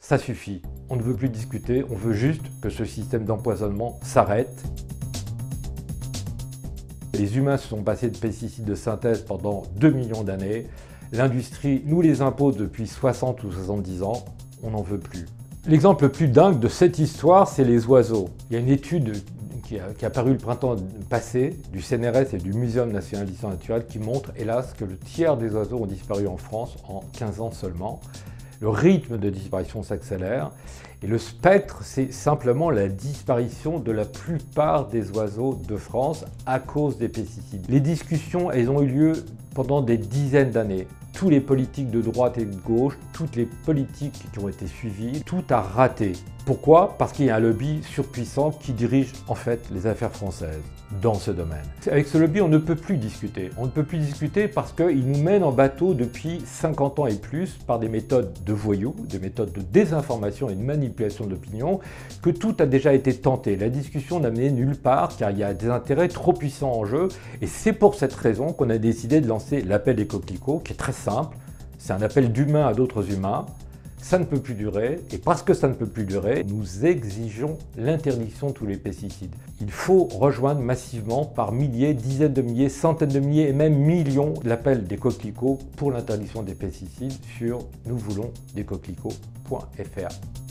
Ça suffit, on ne veut plus discuter, on veut juste que ce système d'empoisonnement s'arrête. Les humains se sont passés de pesticides de synthèse pendant 2 millions d'années. L'industrie nous les impose depuis 60 ou 70 ans, on n'en veut plus. L'exemple le plus dingue de cette histoire, c'est les oiseaux. Il y a une étude qui a paru le printemps passé du CNRS et du Muséum national d'histoire naturelle qui montre, hélas, que le tiers des oiseaux ont disparu en France en 15 ans seulement. Le rythme de disparition s'accélère et le spectre, c'est simplement la disparition de la plupart des oiseaux de France à cause des pesticides. Les discussions, elles ont eu lieu pendant des dizaines d'années. Tous les politiques de droite et de gauche, toutes les politiques qui ont été suivies, tout a raté. Pourquoi? Parce qu'il y a un lobby surpuissant qui dirige en fait les affaires françaises dans ce domaine. Avec ce lobby, on ne peut plus discuter. On ne peut plus discuter parce qu'il nous mène en bateau depuis 50 ans et plus par des méthodes de voyous, des méthodes de désinformation et de manipulation de l'opinion, que tout a déjà été tenté. La discussion n'a mené nulle part car il y a des intérêts trop puissants en jeu et c'est pour cette raison qu'on a décidé de lancer l'appel des coquelicots qui est très simple. C'est un appel d'humains à d'autres humains. Ça ne peut plus durer, et parce que ça ne peut plus durer, nous exigeons l'interdiction de tous les pesticides. Il faut rejoindre massivement par milliers, dizaines de milliers, centaines de milliers et même millions l'appel des coquelicots pour l'interdiction des pesticides sur nousvoulonsdescoquelicots.fr.